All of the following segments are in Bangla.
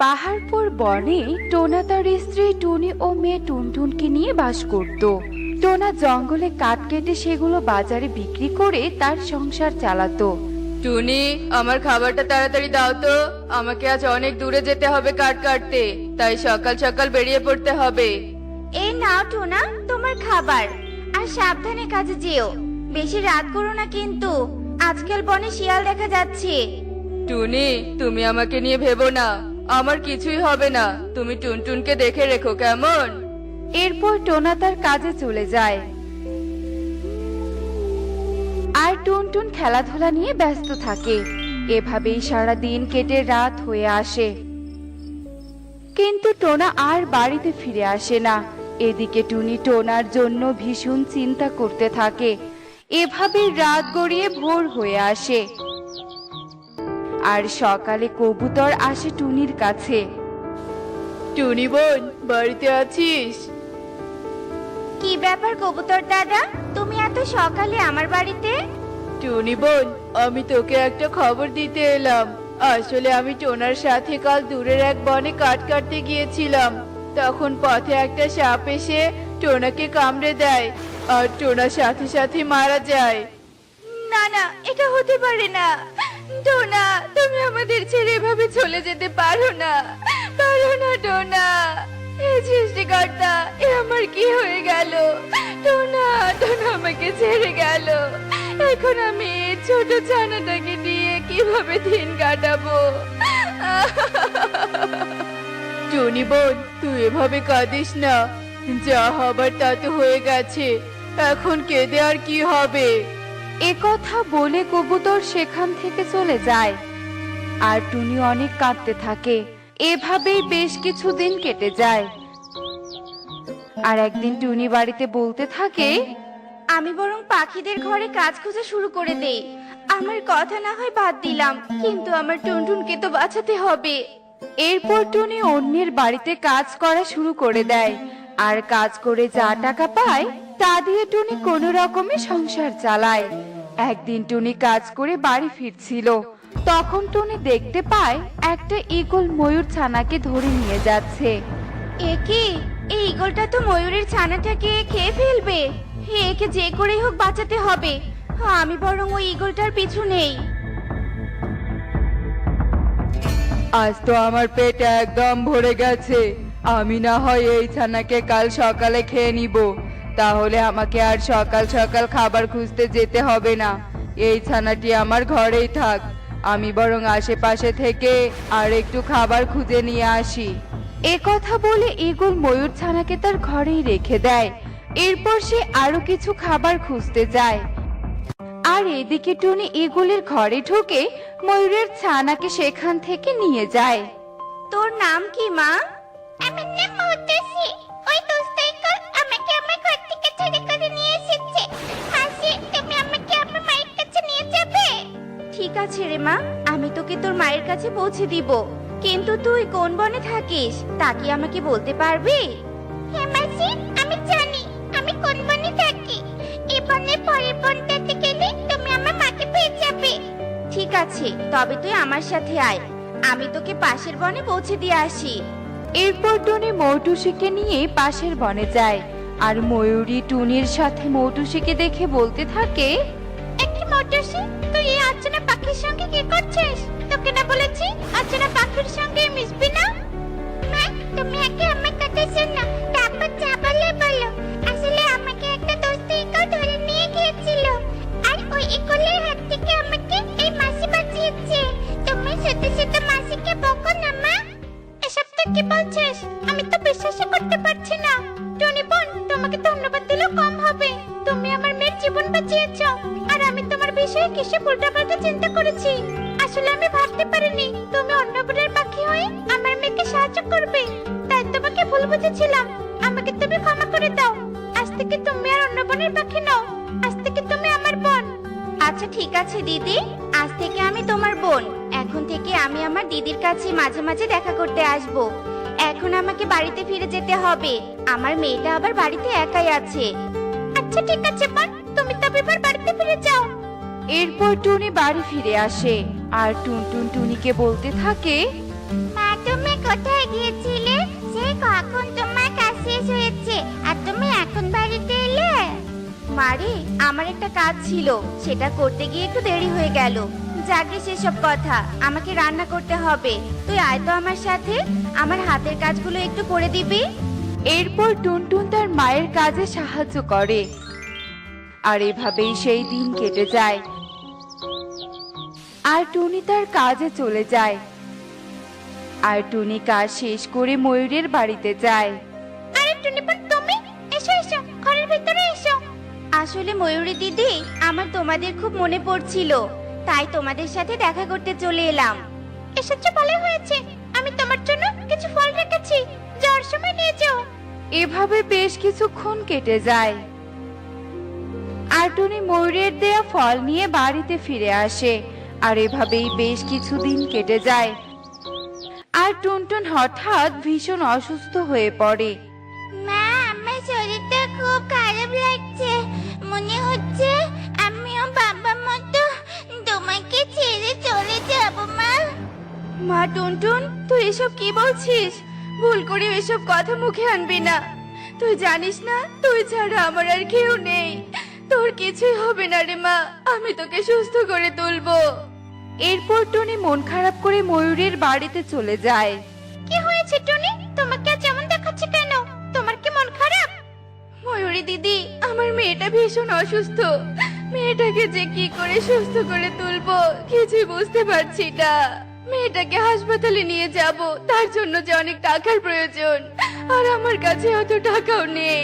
পাহাড়পুর বনে টোনা তার স্ত্রী টুনি ও মেয়ে টুনটুনকে নিয়ে বাস করত। টোনা জঙ্গলে কাঠ কেটে সেগুলো বাজারে বিক্রি করে তার সংসার চালাতো। টুনি, আমার খাবারটা তাড়াতাড়ি দাও তো। আমাকে আজ অনেক দূরে যেতে হবে কাঠ কাটতে, তাই সকাল সকাল বেরিয়ে পড়তে হবে। এই নাও টোনা তোমার খাবার, আর সাবধানে কাজে যেও। বেশি রাত করো না কিন্তু, আজকাল বনে শিয়াল দেখা যাচ্ছে। টুনি, তুমি আমাকে নিয়ে ভেবো না, আমার কিছুই হবে না। তুমি টুনটুনকে দেখে রেখো, কেমন? এরপর টোনা তার কাজে চলে যায়, আর টুনটুন খেলাধুলা নিয়ে ব্যস্ত থাকে। এভাবেই সারা দিন কেটে রাত হয়ে আসে, কিন্তু টোনা আর বাড়িতে ফিরে আসে না। এদিকে টুনি টোনার জন্য ভীষণ চিন্তা করতে থাকে। এভাবে রাত গড়িয়ে ভোর হয়ে আসে, আর সকালে কবুতর আসে টুনির কাছে। টুনি বোন, বাড়িতে আছিস? কি ব্যাপার কবুতর দাদা, তুমি এত সকালে আমার বাড়িতে? টুনি বোন, আমি তোকে একটা খবর দিতে এলাম। আসলে আমি টোনার সাথে কাল দূরের এক বনে কাঠ কাটতে গিয়েছিলাম। তখন পথে একটা সাপ এসে টোনাকে কামড়ে দেয়, আর টোনার সাথে সাথে মারা যায়। না না, এটা হতে পারে না। টোনা, তুমি আমাদের ছেড়ে এভাবে চলে যেতে পারো না, পারো না টোনা। হে সৃষ্টিকর্তা, এ আমার কি হয়ে গেল? টোনা, টোনা আমাকে ছেড়ে গেল। এখন আমি এই ছোট ছানাটাকে নিয়ে কিভাবে দিন কাটাবো? টুনি বোন, তুই এভাবে কাঁদিস না। যা হবার তা তো হয়ে গেছে, এখন কেঁদে আর কি হবে? একথা বলে কবুতর সেখান থেকে চলে যায়, আর টুনি অনেক কাঁদতে থাকে। এভাবেই বেশ কিছুদিন কেটে যায়। আর একদিন টুনি বাড়িতে বলতে থাকে, আমি বরং পাখিদের ঘরে কাজ খোঁজা শুরু করে দেই। আমার কথা না হয় বাদ দিলাম, কিন্তু আমার টুনটুনকে তো বাঁচাতে হবে। এরপর টুনি অন্যের বাড়িতে কাজ করা শুরু করে দেয়, আর কাজ করে যা টাকা পায় তা দিয়ে টুনি কোনো রকমে সংসার চালায়। একদিন টুনি কাজ করে বাড়ি ফিরছিল, তখন টুনি দেখতে পায় একটা ঈগল ময়ূর ছানাকে ধরে নিয়ে যাচ্ছে। এ কি, এই ঈগলটা তো ময়ূরের ছানাটাকে খেয়ে ফেলবে। একে যে করেই হোক বাঁচাতে হবে। আমি বরং ওই ঈগলটার পিছু নেই। আজ তো আমার পেট একদম ভরে গেছে। আমি না হয় এই ছানাকে কাল সকালে খেয়ে নিব, তাহলে আমাকে আর সকাল সকাল খাবার খুঁজতে যেতে হবে না। এই ছানাটি আমার ঘরেই থাক, আমি বরং আশেপাশে থেকে আর একটু খাবার খুঁজে নিয়ে আসি। একথা বলে ঈগল ময়ূর ছানাকে তার ঘরেই রেখে দেয়। এরপর সে আরো কিছু খাবার খুঁজতে যায়, আর এদিকে টুনি ঈগলের ঘরে ঢুকে ময়ূরের ছানাকে সেখান থেকে নিয়ে যায়। তোর নাম কি মা? আমার নাম মুর্তসি। ওই দোস্ত ঈগল আমাকে আমার ঘর থেকে চুরি করে নিয়ে এসেছে। হাসি, তুমি আমাকে আমার মায়ের কাছে নিয়ে যাবে? ঠিক আছে রে মা, আমি তোকে তোর মায়ের কাছে পৌঁছে দিব। কিন্তু তুই কোন বনে থাকিস তা কি আমাকে বলতে পারবি? হ্যাঁ মাসি, আমি জানি আমি কোন বনে থাকি। এই বনের পরের বনটাতে গেলে তুমি আমার মাকে পেয়ে যাবে। ঠিক আছে, তবে তুই আমার সাথে আয়, আমি তোকে পাশের বনে পৌঁছে দিয়ে আসি। এরপর টুনি মৌটুসিকে নিয়ে পাশের বনে যায়, আর ময়ূরী টুনির সাথে মৌটুসিকে দেখে বলতে থাকে, একটি মৌটুসি, তুই এই অচেনা পাখির সঙ্গে কি করছিস? তোকে না বলেছি অচেনা পাখির সঙ্গে মিশবি না? মা, তুমি আগে আমার কথা শোনো, তারপর যা বলে বলো। আসলে আমাকে একটা দোস্ত ঈগল ধরে নিয়ে গিয়েছিল, আর ওই ঈগলের হাত থেকে আমাকে এই মাসি বাঁচিয়েছে। তুমি শুধু শুধু মাসিকে বকো না মা। এসব তুই কি বলছিস? আমি তো বিশ্বাসই করতে পারছি না। টনি বোন, তোমাকে ধন্যবাদ দিলেও কম হবে। তুমি আমার মেয়ের জীবন বাঁচিয়েছো, আর আমি তোমার বিষয়ে কিসে উল্টাপাল্টা চিন্তা করেছি। আসলে আমি ভাবতে পারিনি তুমি অন্য বনের পাখি হয়ে আমার মেয়েকে সাহায্য করবে, তাই তোমাকে ভুল বুঝেছিলাম। আমাকে তুমি ক্ষমা করে দাও। আজ থেকে তুমি আর অন্য বনের পাখি নও, আজ থেকে তুমি আমার বোন। আচ্ছা ঠিক আছে দিদি, আজ থেকে আমি তোমার বোন। এখন থেকে আমি আমার দিদির কাছে মাঝে মাঝে দেখা করতে আসব। এখন আমাকে বাড়িতে ফিরে যেতে হবে, আমার মেয়েটা আবার বাড়িতে একাই আছে। আচ্ছা ঠিক আছে বোন, তুমি তবে এবার বাড়িতে ফিরে যাও। এরপর টুনি বাড়ি ফিরে আসে, আর টুনটুন টুনিকে বলতে থাকে, মা তুমি কোথায় গিয়েছিলে? সেই কখন তোমার কাজ শেষ হয়েছে আর তুমি এখন বাড়িতে এলে? মারে, আমার একটা কাজ ছিল, সেটা করতে গিয়ে একটু দেরি হয়ে গেল। যাকে সেসব কথা, আমাকে রান্না করতে হবে। তুই আয় তো আমার সাথে, আমার হাতের কাজগুলো একটু করে দিবি। এরপর টুনটুন তার মায়ের কাজে সাহায্য করে, আর এভাবেই সেই দিন কেটে যায়। আর টুনি তার কাজে চলে যায়। আর টুনি কাজ শেষ করে ময়ূরের বাড়িতে যায়। আরে টুনিপন, তুমি এসো এসো, ঘরের ভিতরে এসো। আসলে ময়ূরী দিদি, আমার তোমাদের খুব মনে পড়ছিল, তাই তোমাদের সাথে দেখা করতে চলে এলাম। এসেছো, ভালো হয়েছে। আমি তোমার জন্য কিছু ফল রেখেছি, যাওয়ার সময় নিয়ে যাও। এভাবে বেশ কিছুক্ষণ কেটে যায়। আর টুনি ময়ূরের দেয়া ফল নিয়ে বাড়িতে ফিরে আসে। আর এভাবেই বেশ কিছুদিন কেটে যায়। আর টুনটুন হঠাৎ ভীষণ অসুস্থ হয়ে পড়ে। মা, আমার শরীরটা খুব খারাপ লাগছে। মনে হচ্ছে আমিও বাবার মতো তোমাকে ছেড়ে চলে যাব। মা, মা টুনটুন, তুই এসব কি বলছিস? ভুল করে এসব কথা মুখে আনবি না। তুই জানিস না, তুই ছাড়া আমার আর কেউ নেই। তোর কিছুই হবে না রে মা, আমি তোকে সুস্থ করে তুলবো। এরপর টুনি মন খারাপ করে ময়ূরের বাড়িতে চলে যায়। কি হয়েছে টুনি? তোমাকে আজ এমন দেখাচ্ছে কেন? তোমার কি মন খারাপ? ময়ূরী দিদি, আমার মেয়েটা ভীষণ অসুস্থ। মেয়েটাকে যে কি করে সুস্থ করে তুলবো কিছুই বুঝতে পারছি না। মেয়েটাকে হাসপাতালে নিয়ে যাব, তার জন্য যে অনেক টাকার প্রয়োজন, আর আমার কাছে অত টাকাও নেই।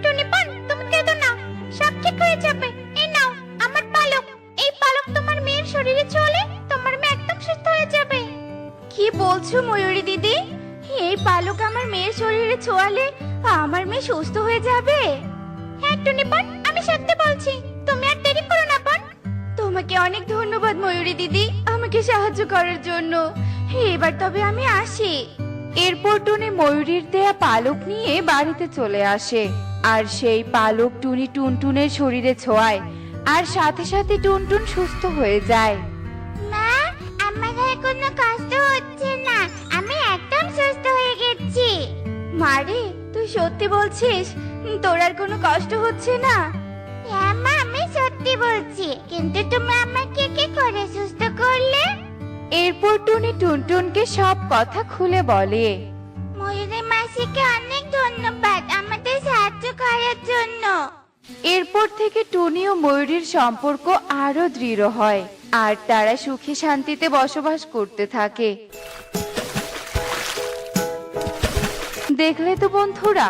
টুনিপন, তুমি কেঁদো না, সব ঠিক হয়ে যাবে। এই নাও আমার পালক, এই পালক তোমার মেয়ের শরীরে চলে তোমার মেয়ে একদম সুস্থ হয়ে যাবে। কি বলছো ময়ূরী দিদি? এই পালক আমার মেয়ের শরীরে ছোঁয়ালে আমার মেয়ে সুস্থ হয়ে যাবে? হ্যাঁ টুনিপন, আমি সত্যি বলছি। তুমি আর দেরি করো না বোন। তোমাকে অনেক ধন্যবাদ ময়ূরী দিদি, আমাকে সাহায্য করার জন্য। এবার তবে আমি আসি। এরপর টুনি ময়ূরীর দেয়া পালক নিয়ে বাড়িতে চলে আসে। আর সেই পালক টুনি টুনটুনের শরীরে ছোঁয়ায়, আর সাথে সাথে টুনটুন সুস্থ হয়ে যায়। মা, আমার আর কোনো কষ্ট হচ্ছে না, আমি একদম সুস্থ হয়ে গেছি। মারে, তুই সত্যি বলছিস? তোর আর কোনো কষ্ট হচ্ছে না? হ্যাঁ মা, আমি সত্যি বলছি। কিন্তু তুমি আমাকে কি করে সুস্থ করলে? এরপর টুনি টুনটুনকে সব কথা খুলে বলে। ময়ূরী মাসিকে অনেক ধন্যবাদ আমাদের সাহায্য করার জন্য। এরপর থেকে টুনি ও ময়ূরীর সম্পর্ক আরো দৃঢ় হয়, আর তারা সুখে শান্তিতে বসবাস করতে থাকে। দেখলে তো বন্ধুরা,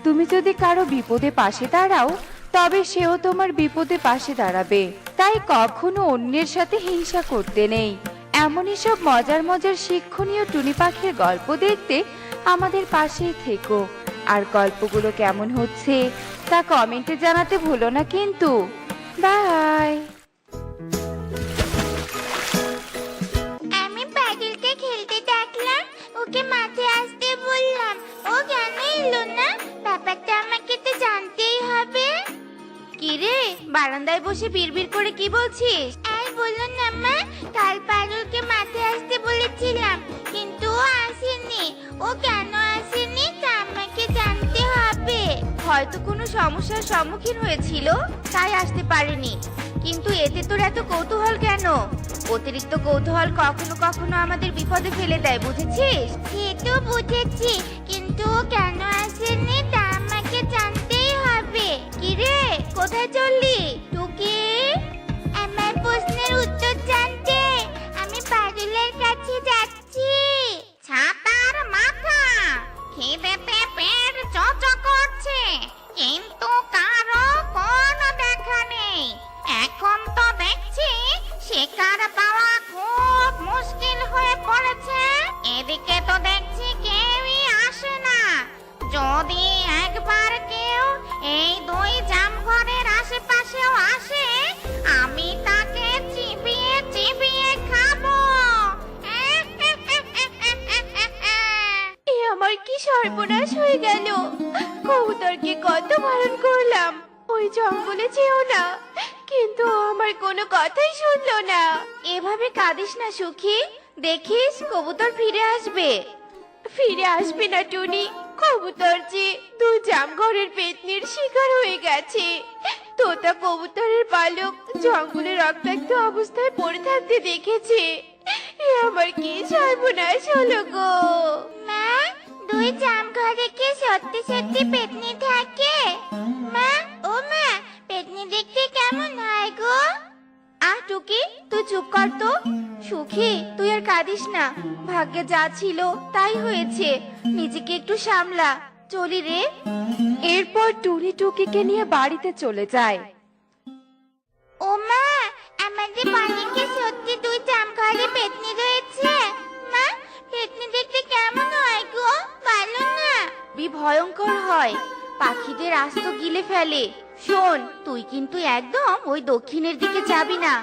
তুমি যদি কারো বিপদে পাশে দাঁড়াও, তবে সেও তোমার বিপদে পাশে দাঁড়াবে। তাই কখনো অন্যের সাথে হিংসা করতে নেই। এমনই সব মজার মজার শিক্ষণীয় টুনি পাখির গল্প দেখতে আমাদের পাশেই থেকো। আর গল্পগুলো কেমন হচ্ছে তা কমেন্টে জানাতে ভুলো না কিন্তু। বাই। আমি পাগলকে খেলতে ডাকলাম, ওকে মাঠে আসতে বললাম, ও কেন এলো না? ব্যাপারটা আমাকে তো জানতেই হবে। কি রে, বারান্দায় বসে বিড়বিড় করে কি বলছিস? আর বললো না মা, কাল পারুলকে মাঠে আসতে বলেছিলাম, কিন্তু ও আসেনি। ও কেন আসেনি তা আমাকে জানতে হবে। হয়তো কোনো সমস্যার সম্মুখীন হয়েছিল, তাই আসতে পারেনি। কিন্তু এতে তোর এত কৌতূহল কেন? অতিরিক্ত কৌতূহল কখনো কখনো আমাদের বিপদে ফেলে দেয়, বুঝেছিস? সে তো বুঝেছি, কিন্তু ও কেন আসেনি তা আমাকে জানতেই হবে। কিরে, কোথায় চললি? টুকি, আমার প্রশ্নের উত্তর জানতে আমি পারুলের কাছে যাচ্ছি। ছাতার মাথা, খিদেতে পেট চচ করছে, কিন্তু কারো কোনো দেখা নেই। এখন তো দেখছি শিকার পাওয়া খুব মুশকিল হয়ে পড়েছে। এদিকে তো দেখছি কেউই আসে না। যদি একবার কেউ এই দুই জামঘরের আশেপাশেও আসে, আমি তাকে চিবিয়ে চিবিয়ে খাবো। এ আমার কি সর্বনাশ হয়ে গেল! কবুতরকে কত বারণ করলাম ওই জঙ্গলে যেও না, কিন্তু ও আমার কোনো কথাই শুনলো না। এভাবে কাঁদিস না সুখী, দেখিস কবুতর ফিরে আসবে। ফিরে আসবে না টুনি। কবুতর যে দুই জামঘরের পেতনির শিকার হয়ে গেছে। তোতা কবুতরের পালক জঙ্গলে রক্তাক্ত অবস্থায় পড়ে থাকতে দেখেছে। এ আমার কি সর্বনাশ হলো গো। মা, দুই জামঘরে কি সত্যি সত্যি পেতনি থাকে? মা, ও মা, পেতনি দেখতে কেমন হয় গো? আহ টুকি, তুই চুপ কর তো। সুখী, তুই আর কাঁদিস না। ভাগ্যে যা ছিল তাই হয়েছে। নিজেকে একটু সামলা। চলি রে। এরপর টুনি টুকিকে নিয়ে বাড়িতে চলে যায়। ও মা, আমাদের বাড়িতে সত্যি দুই জামঘরে পেতনি রয়েছে। মা, পেতনি দেখতে কেমন হয় গো? ভালো না? ভয়ঙ্কর হয়, পাখিদের আস্ত গিলে ফেলে। শোন, তুই কিন্তু একদম ওই দক্ষিণের দিকে যাবি না।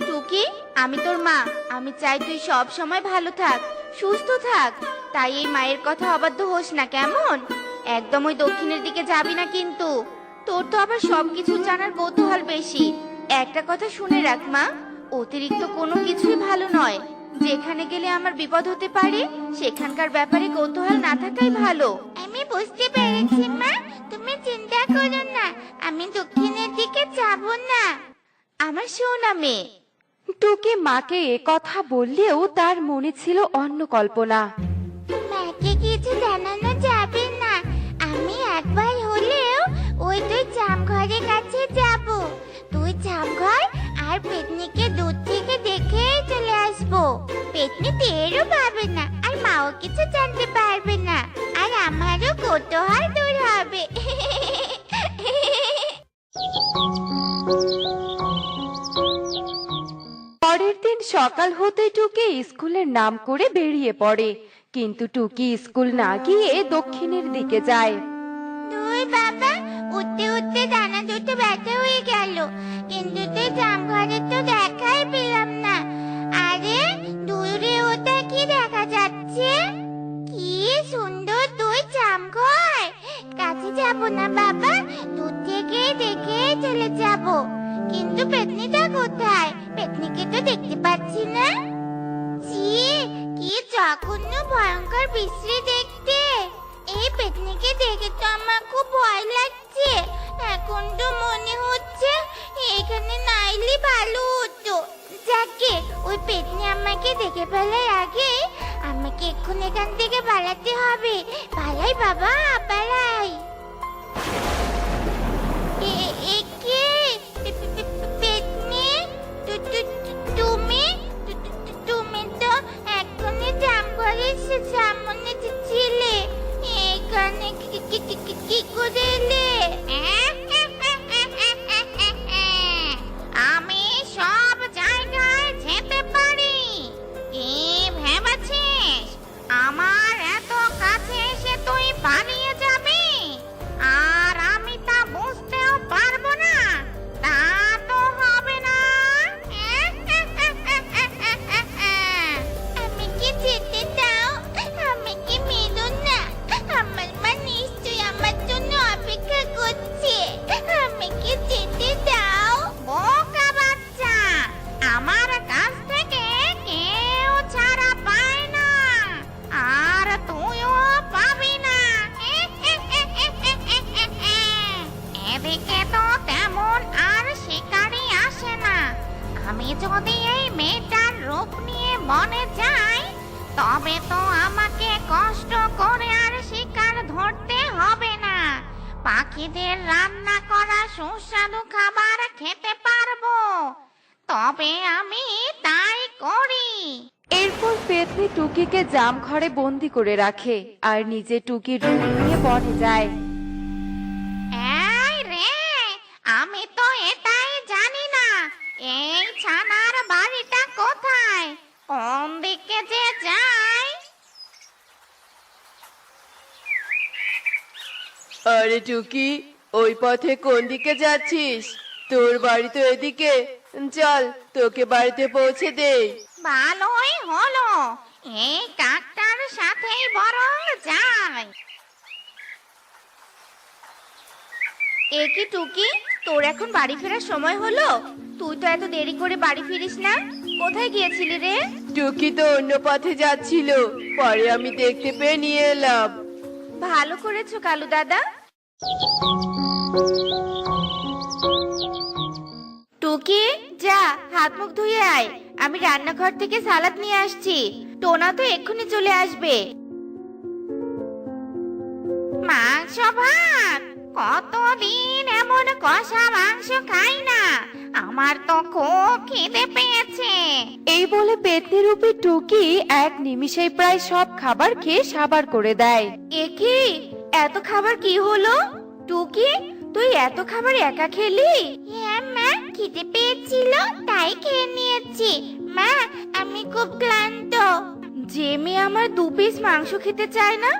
টুকি, আমি তোর মা, আমি চাই তুই সব সময় ভালো থাক, সুস্থ থাক। তাই এই মায়ের কথা অবাধ্য হোস না, কেমন? একদম ওই দক্ষিণের দিকে যাবি না কিন্তু। তোর তো আবার সবকিছু জানার কৌতূহল বেশি। একটা কথা শুনে রাখ মা, অতিরিক্ত কোনো কিছুই ভালো নয়। যেখানে গেলে আমার বিপদ হতে পারে সেখানকার ব্যাপারে কৌতূহল না থাকাই ভালো। আমি বুঝতে পেরেছি মা, তুমি চিন্তা করো না, আমি দক্ষিণের দিকে যাব না। আমার সোনা মেয়ে। টুকি মাকে এ কথা বললেও তার মনে ছিল অন্য কল্পনা। মাকে কিছু জানানো যাবে না। আমি একবার হলেও ওই দুই জামঘরের কাছে যাব। দুই জামঘর আর পেতনিকে দূর থেকে দেখে চলে আসবো। পেতনি টেরও পাবে না, আর মাও কিছু জানতে পারবে না, আর আমারও কৌতূহল দূর হবে। পরের দিন সকাল হতে টুকি স্কুলের নাম করে বেরিয়ে পড়ে, কিন্তু টুকি স্কুল না গিয়ে দক্ষিণের দিকে যায়। দুই বাবা, উঠতে উঠতে ডানা দুটো ব্যথা হয়ে গেল, কিন্তু তুই জামঘরে তো দেখাই পেলাম না। আরে দূরে ওটা কি দেখা যাচ্ছে? কি সুন্দর দুই জামঘর! কাছে যাব না বাবা, দূর থেকে দেখে চলে যাব। কিন্তু পেতনিটা কোথায়? পেতনিকে তো দেখতে পাচ্ছি না। ছি, কি জঘন্য ভয়ঙ্কর বিশ্রী দেখতে! এই পেতনিকে দেখে তো আমার খুব ভয় লাগছে। এখন তো মনে হচ্ছে এখানে নাইলে ভালো হতো। যাকে ওই পেতনি আমাকে দেখে ফেলার আগে আমাকে এখন এখান থেকে পালাতে হবে। পালাই বাবা, পালাই। পেতনি, তুমি তুমি তো এখনই জামঘরের সামনে ছিলে। এখানে কি করে এলে? আমি সব জায়গায় যেতে পারি। কি ভেবেছিস আমার এত কাছে এসে তুই পালিয়ে যাবি আর আমি তা বুঝতেও পারবো না? তা তো হবে না। আমি কি যেতে দাও? আমি কি মেরো না? আমার মা নিশ্চয়ই আমার জন্য অপেক্ষা করছে। আমি কি যেতে দাও? বোকা বাচ্চা, আমার কাছ থেকে কেউ ছাড়া পায় না, আর তুইও পাবি না। এদিকে তো তেমন আর শিকারী আসে না। আমি যদি এই মেয়েটার রূপ নিয়ে বনে যাই, তবে তো আমাকে কষ্ট করে আর শিকার ধরতে হবে না। পাখিদের রান্না করা সুস্বাদু খাবার খেতে পারবো। তবে আমি তাই করি। এরপর পেতনি টুকিকে জাম ঘরে বন্দি করে রাখে আর নিজে টুকির রূপ নিয়ে বনে যায়। এই রে, আমি তো এটাই জানি না এই ছানার বাড়িটা কোথায়, কোন দিকে যে যাই। আরে টুকি, ওই পথে কোন দিকে যাচ্ছিস? তোর বাড়ি তো এদিকে, চল তোকে বাড়িতে পৌঁছে দেই। ভালোই হলো, এই কাকটার সাথেই বরং যাই। এ কি টুকি, তোর এখন বাড়ি ফেরার সময় হলো? তুই তো এত দেরি করে বাড়ি ফিরিস না, কোথায় গিয়েছিলি রে? টুকি তো অন্য পথে যাচ্ছিল, পরে আমি দেখতে পেয়ে নিয়ে এলাম। ভালো করেছো কালু দাদা। টুকি, যা হাত মুখ ধুয়ে আয়, আমি রান্নাঘর থেকে সালাদ নিয়ে আসছি। টোনা তো এক্ষুনি চলে আসবে। মাংস ভাত, কতদিন এমন কষা মাংস খাই না, আমার তো খুব খিদে পেয়েছে। এই বলে পেতনি রূপী টুকি এক নিমিষেই প্রায় সব খাবার খেয়ে সাবার করে দেয়। এ কি, এত খাবার কি হলো? টুকি, তুই এত খাবার একা খেলি? হ্যাঁ মা, খিদে পেয়েছিল তাই খেয়ে নিয়েছি। মা, আমি খুব ক্লান্ত। যে মেয়ে আমার 2 পিস মাংস খেতে চায় না,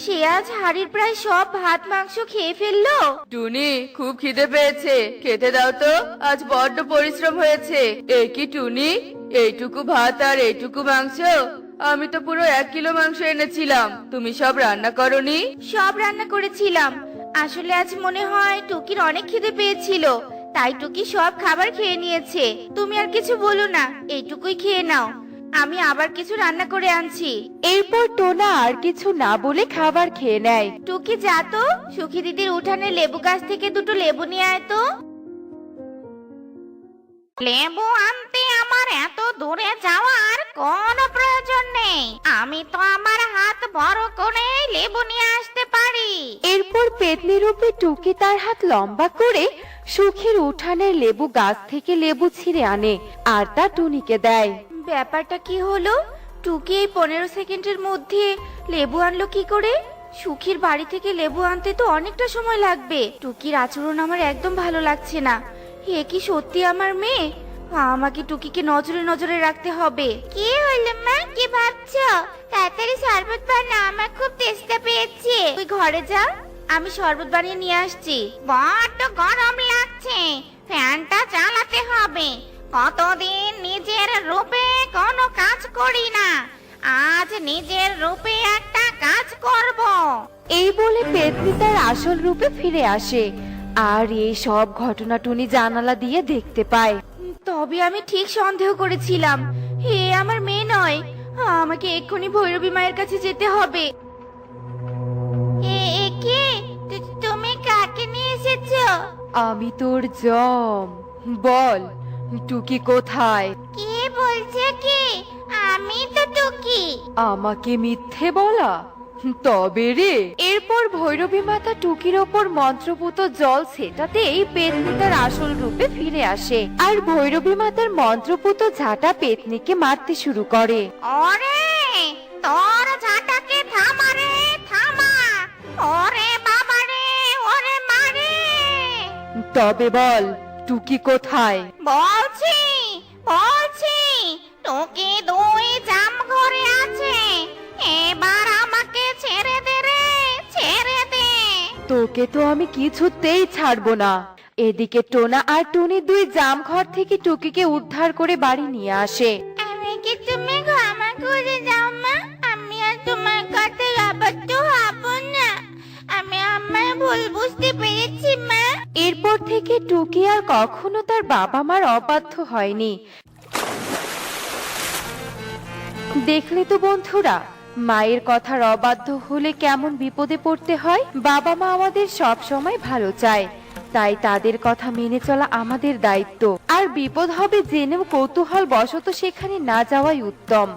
সে আজ হাড়ির প্রায় সব ভাত মাংস খেয়ে ফেললো। টুনি, খুব খিদে পেয়েছে, খেতে দাও তো, আজ বড্ড পরিশ্রম হয়েছে। এই কি টুনি, এইটুকু ভাত আর এইটুকু মাংস? আমি তো পুরো 1 কিলো মাংস এনেছিলাম, তুমি সব রান্না করনি? সব রান্না করেছিলাম, আসলে আজ মনে হয় টুকির অনেক খিদে পেয়েছিল, তাই টুকি সব খাবার খেয়ে নিয়েছে। তুমি আর কিছু বলো না, এইটুকুই খেয়ে নাও, আমি আবার কিছু রান্না করে আনছি। এরপর টোনা আর কিছু না বলে খাবার খেয়ে নেয়। টুকি, যা তো সুখী দিদির উঠানে লেবু গাছ থেকে 2টো লেবু নিয়ে আয় তো। লেবু আনতে আমার এত দূরে যাওয়ার কোনো প্রয়োজন নেই, আমি তো আমার হাত বড় করে লেবু নিয়ে আসতে পারি। এরপর পেতনি রূপী টুকি তার হাত লম্বা করে সুখীর উঠানের লেবু গাছ থেকে লেবু ছিঁড়ে আনে আর তা টুনিকে দেয়। ব্যাপারটা কি হলো? টুকি এই 15 সেকেন্ডের মধ্যে লেবু আনলো কি করে? সুখীর বাড়ি থেকে লেবু আনতে তো অনেকটা সময় লাগবে। টুকির আচরণ আমার একদম ভালো লাগছে না। এ কি সত্যি আমার মেয়ে? আমাকে টুকিকে নজরে নজরে রাখতে হবে। কি হলো মা, কি ভাবছো? তাড়াতাড়ি শরবত বানা, আমার খুব তেষ্টা পেয়েছে। তুই ঘরে যা, আমি শরবত বানিয়ে নিয়ে আসছি। বড্ড গরম লাগছে, ফ্যানটা চালাতে হবে। কতদিন নিজের রূপে কোনো কাজ করি না, আজ নিজের রূপে একটা কাজ করব। এই বলে পেতনি তার আসল রূপে ফিরে আসে আর এই সব ঘটনা টুনি জানালা দিয়ে দেখতে পায়। তবে আমি ঠিক সন্দেহ করেছিলাম, হে আমার মেয়ে নয়। আমাকে এক্ষুনি ভৈরবী মায়ের কাছে যেতে হবে। এ কে? তুমি কাকে নিয়ে এসেছো? আমি তোর জম। বল, টুকি কোথায়? কি বলছে কি? আমি তো টুকি। আমাকে মিথ্যে বলা? তবে রে। এরপর ভৈরবী মাতা টুকির ওপর মন্ত্রপুত জল ছেটাতেই পেতনি তার আসল রূপে ফিরে আসে আর ভৈরবী মাতার মন্ত্রপুত ঝাঁটা পেতনিকে মারতে শুরু করে। ওরে, তোর ঝাঁটাকে থামা রে, থামা। ওরে বাবা রে, ওরে মারে। তবে বল, টুকি কোথায়? বলছি, টুকি 2 জাম ঘরে আছে। এবার আমাকে ছেড়ে দে রে, ছেড়ে দে। তোকে তো আমি কিছুতেই ছাড়বো না। এদিকে টোনা আর টুনি 2 জাম ঘর থেকে টুকিকে উদ্ধার করে বাড়ি নিয়ে আসে। আমাকে তুমি ক্ষমা করে দাও মা, আমি আর তোমার কাছে আবদ্ধ হব না। আমি আমার ভুল বুঝতে পেরেছি মা। এরপর থেকে টুকি আর কখনো তার বাবা মার অবাধ্য হয়নি। দেখলে তো বন্ধুরা, মায়ের কথার অবাধ্য হলে কেমন বিপদে পড়তে হয়। বাবা মা আমাদের সব সময় ভালো চায়, তাই তাদের কথা মেনে চলা আমাদের দায়িত্ব। আর বিপদ হবে জেনেও কৌতূহল বশত সেখানে না যাওয়াই উত্তম।